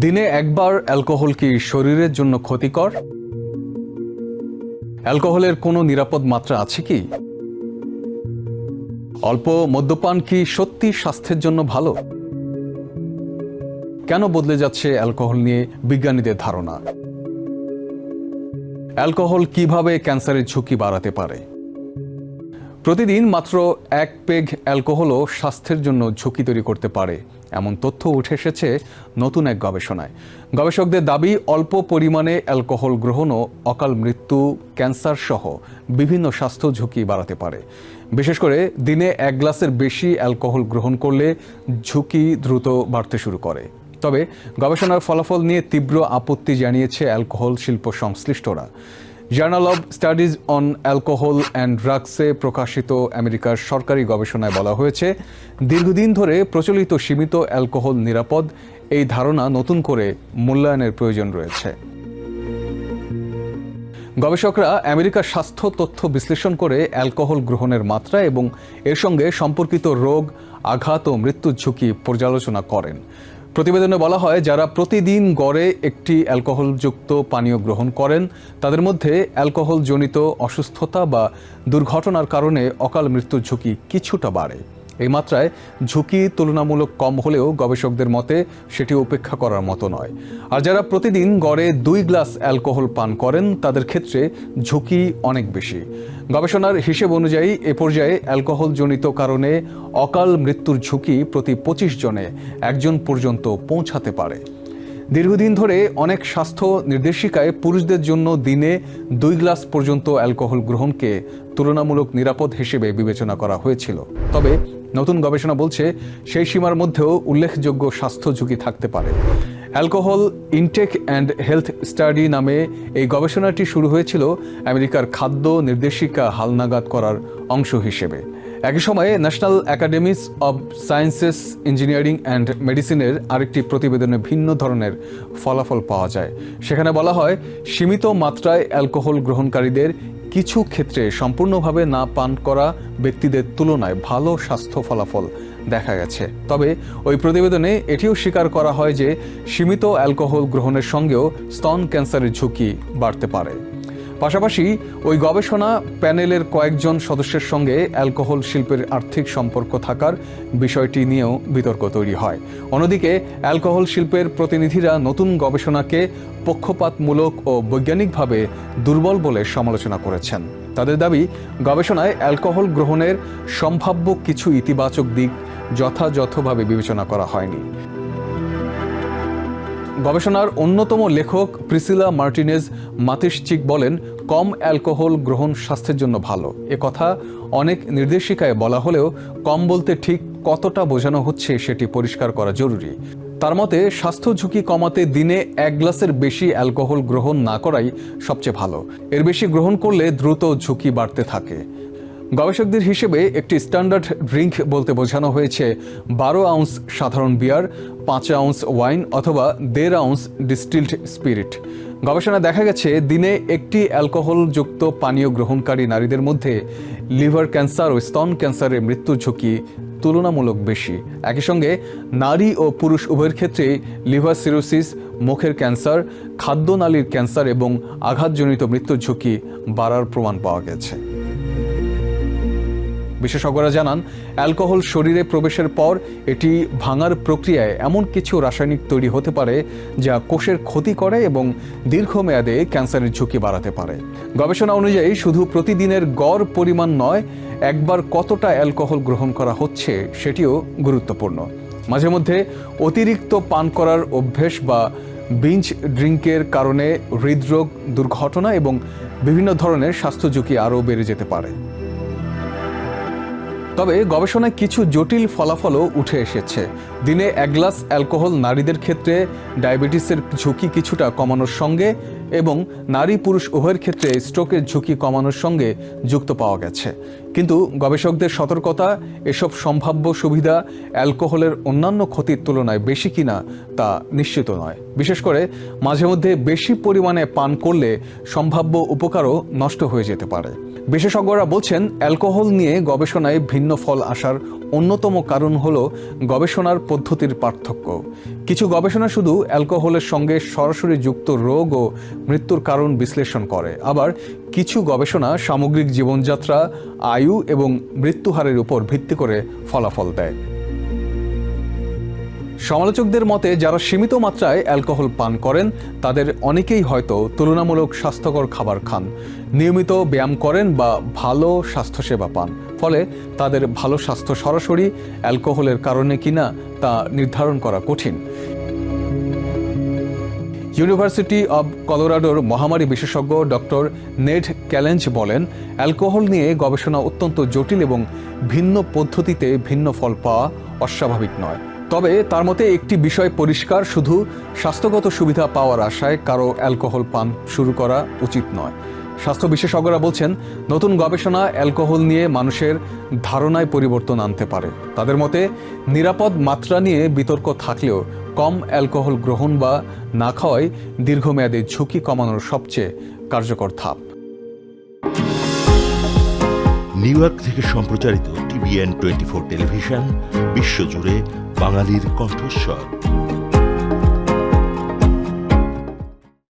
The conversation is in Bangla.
দিনে একবার অ্যালকোহল কি শরীরের জন্য ক্ষতিকর? অ্যালকোহলের কোনো নিরাপদ মাত্রা আছে কি? অল্প মদ্যপান কি সত্যি স্বাস্থ্যের জন্য ভালো? কেন বদলে যাচ্ছে অ্যালকোহল নিয়ে বিজ্ঞানীদের ধারণা? অ্যালকোহল কিভাবে ক্যান্সারের ঝুঁকি বাড়াতে পারে? প্রতিদিন মাত্র 1 পেগ অ্যালকোহলও স্বাস্থ্যের জন্য ঝুঁকি তৈরি করতে পারে, এমন তথ্য উঠে এসেছে নতুন এক গবেষণায়। গবেষকদের দাবি, অল্প পরিমাণে অ্যালকোহল গ্রহণও অকাল মৃত্যু, ক্যান্সার সহ বিভিন্ন স্বাস্থ্য ঝুঁকি বাড়াতে পারে। বিশেষ করে দিনে 1 গ্লাসের বেশি অ্যালকোহল গ্রহণ করলে ঝুঁকি দ্রুত বাড়তে শুরু করে। তবে গবেষণার ফলাফল নিয়ে তীব্র আপত্তি জানিয়েছে অ্যালকোহল শিল্প সংশ্লিষ্টরা। Journal of studies on alcohol and ড্রাগসে প্রকাশিত আমেরিকার সরকারি গবেষণায় বলা হয়েছে, দীর্ঘদিন ধরে প্রচলিত সীমিত অ্যালকোহল নিরাপদ, এই ধারণা নতুন করে মূল্যায়নের প্রয়োজন রয়েছে। গবেষকরা আমেরিকার স্বাস্থ্য তথ্য বিশ্লেষণ করে অ্যালকোহল গ্রহণের মাত্রা এবং এর সঙ্গে সম্পর্কিত রোগ, আঘাত ও মৃত্যুর ঝুঁকি পর্যালোচনা করেন। প্রতিবেদনে বলা হয়, যারা প্রতিদিন গড়ে একটি অ্যালকোহলযুক্ত পানীয় গ্রহণ করেন তাদের মধ্যে অ্যালকোহলজনিত অসুস্থতা বা দুর্ঘটনার কারণে অকাল মৃত্যুর ঝুঁকি কিছুটা বাড়ে। এই মাত্রায় ঝুঁকি তুলনামূলক কম হলেও গবেষকদের মতে সেটি উপেক্ষা করার মতো নয়। আর যারা প্রতিদিন গড়ে 2 গ্লাস অ্যালকোহল পান করেন তাদের ক্ষেত্রে ঝুঁকি অনেক বেশি। গবেষণার হিসেব অনুযায়ী এ পর্যায়ে অ্যালকোহলজনিত কারণে অকাল মৃত্যুর ঝুঁকি প্রতি 25 জনে 1 জন পর্যন্ত পৌঁছাতে পারে। দীর্ঘদিন ধরে অনেক স্বাস্থ্য নির্দেশিকায় পুরুষদের জন্য দিনে 2 গ্লাস পর্যন্ত অ্যালকোহল গ্রহণকে তুলনামূলক নিরাপদ হিসেবে বিবেচনা করা হয়েছিল। তবে নতুন গবেষণা বলছে, সেই সীমার মধ্যেও উল্লেখযোগ্য স্বাস্থ্য ঝুঁকি থাকতে পারে। Alcohol intact and health study নামে এই গবেষণাটি শুরু হয়েছিল আমেরিকার খাদ্য নির্দেশিকা হালনাগাদ করার অংশ হিসেবে। একই সময়ে national academies of sciences, engineering and মেডিসিনের আরেকটি প্রতিবেদনে ভিন্ন ধরনের ফলাফল পাওয়া যায়। সেখানে বলা হয়, সীমিত মাত্রায় অ্যালকোহল গ্রহণকারীদের কিছু ক্ষেত্রে সম্পূর্ণভাবে না পান করা ব্যক্তিদের তুলনায় ভালো স্বাস্থ্য ফলাফল দেখা গেছে। তবে ওই প্রতিবেদনে এটিও স্বীকার করা হয় যে সীমিত অ্যালকোহল গ্রহণের সঙ্গেও স্তন ক্যান্সারের ঝুঁকি বাড়তে পারে। পাশাপাশি ওই গবেষণা প্যানেলের কয়েকজন সদস্যের সঙ্গে অ্যালকোহল শিল্পের আর্থিক সম্পর্ক থাকার বিষয়টি নিয়েও বিতর্ক তৈরি হয়। অন্যদিকে অ্যালকোহল শিল্পের প্রতিনিধিরা নতুন গবেষণাকে পক্ষপাতমূলক ও বৈজ্ঞানিকভাবে দুর্বল বলে সমালোচনা করেছেন। তাদের দাবি, গবেষণায় অ্যালকোহল গ্রহণের সম্ভাব্য কিছু ইতিবাচক দিক যথাযথভাবে বিবেচনা করা হয়নি। গবেষণার অন্যতম লেখক প্রিসিলা মার্টিনেজ মাতিসচিক বলেন, কম অ্যালকোহল গ্রহণ স্বাস্থ্যের জন্য ভালো। এ কথা অনেক নির্দেশিকায় বলা হলেও কম বলতে ঠিক কতটা বোঝানো হচ্ছে সেটি পরিষ্কার করা জরুরি। তার মতে, স্বাস্থ্য ঝুঁকি কমাতে দিনে 1 গ্লাসের বেশি অ্যালকোহল গ্রহণ না করাই সবচেয়ে ভালো। এর বেশি গ্রহণ করলে দ্রুত ঝুঁকি বাড়তে থাকে। গবেষকদের হিসেবে একটি স্ট্যান্ডার্ড ড্রিঙ্ক বলতে বোঝানো হয়েছে 12 আউন্স সাধারণ বিয়ার, 5 আউন্স ওয়াইন অথবা 1.5 আউন্স ডিস্টিলড স্পিরিট। গবেষণায় দেখা গেছে, দিনে একটি অ্যালকোহলযুক্ত পানীয় গ্রহণকারী নারীদের মধ্যে লিভার ক্যান্সার ও স্তন ক্যান্সারের মৃত্যুর ঝুঁকি তুলনামূলক বেশি। একই সঙ্গে নারী ও পুরুষ উভয়ের ক্ষেত্রে লিভার সিরোসিস, মুখের ক্যান্সার, খাদ্যনালীর ক্যান্সার এবং আঘাতজনিত মৃত্যুর ঝুঁকি বাড়ার প্রমাণ পাওয়া গেছে। বিশেষজ্ঞরা জানান, অ্যালকোহল শরীরে প্রবেশের পর এটি ভাঙার প্রক্রিয়ায় এমন কিছু রাসায়নিক তৈরি হতে পারে যা কোষের ক্ষতি করে এবং দীর্ঘমেয়াদে ক্যান্সারের ঝুঁকি বাড়াতে পারে। গবেষণা অনুযায়ী শুধু প্রতিদিনের গড় পরিমাণ নয়, একবার কতটা অ্যালকোহল গ্রহণ করা হচ্ছে সেটিও গুরুত্বপূর্ণ। মাঝে মধ্যে অতিরিক্ত পান করার অভ্যেস বা বিঞ্জ ড্রিঙ্কের কারণে হৃদরোগ, দুর্ঘটনা এবং বিভিন্ন ধরনের স্বাস্থ্য ঝুঁকি আরও বেড়ে যেতে পারে। তবে গবেষণায় কিছু জটিল ফলাফলও উঠে এসেছে। দিনে 1 গ্লাস অ্যালকোহল নারীদের ক্ষেত্রে ডায়াবেটিসের ঝুঁকি কিছুটা কমানোর সঙ্গে এবং নারী পুরুষ উভয়ের ক্ষেত্রে স্ট্রোকের ঝুঁকি কমানোর সঙ্গে যুক্ত পাওয়া গেছে। কিন্তু গবেষকদের সতর্কতা, এসব সম্ভাব্য সুবিধা অ্যালকোহলের অন্যান্য ক্ষতির তুলনায় বেশি কিনা তা নিশ্চিত নয়। বিশেষ করে মাঝে মধ্যে বেশি পরিমাণে পান করলে সম্ভাব্য উপকারও নষ্ট হয়ে যেতে পারে। বিশেষজ্ঞরা বলছেন, অ্যালকোহল নিয়ে গবেষণায় ভিন্ন ফল আসার অন্যতম কারণ হলো গবেষণার পদ্ধতির পার্থক্য। কিছু গবেষণা শুধু অ্যালকোহলের সঙ্গে সরাসরি যুক্ত রোগ ও মৃত্যুর কারণ বিশ্লেষণ করে, আবার কিছু গবেষণা সামগ্রিক জীবনযাত্রা, আয়ু এবং মৃত্যুহারের উপর ভিত্তি করে ফলাফল দেয়। সমালোচকদের মতে, যারা সীমিত মাত্রায় অ্যালকোহল পান করেন তাদের অনেকেই হয়তো তুলনামূলক স্বাস্থ্যকর খাবার খান, নিয়মিত ব্যায়াম করেন বা ভালো স্বাস্থ্যসেবা পান। ফলে তাদের ভালো স্বাস্থ্য সরাসরি অ্যালকোহলের কারণে কিনা তা নির্ধারণ করা কঠিন। ইউনিভার্সিটি অব কলোরাডোর মহামারী বিশেষজ্ঞ ডক্টর নেড ক্যালেঞ্জ বলেন, অ্যালকোহল নিয়ে গবেষণা অত্যন্ত জটিল এবং ভিন্ন পদ্ধতিতে ভিন্ন ফল পাওয়া অস্বাভাবিক নয়। তবে তার মতে একটি বিষয় পরিষ্কার, শুধু স্বাস্থ্যগত সুবিধা পাওয়ার আশায় কারো অ্যালকোহল পান শুরু করা উচিত নয়। স্বাস্থ্য বিশেষজ্ঞরা বলছেন, নতুন গবেষণা অ্যালকোহল নিয়ে মানুষের ধারণায় পরিবর্তন আনতে পারে। তাদের মতে নিরাপদ মাত্রা নিয়ে বিতর্ক থাকলেও কম অ্যালকোহল গ্রহণ বা না খাওয়াই দীর্ঘমেয়াদী ঝুঁকি কমানোর সবচেয়ে কার্যকর ধাপ। নিউ ইয়র্ক থেকে সম্প্রচারিত TVN 24 টেলিভিশন, বিশ্বজুড়ে বাঙালির কণ্ঠস্বর।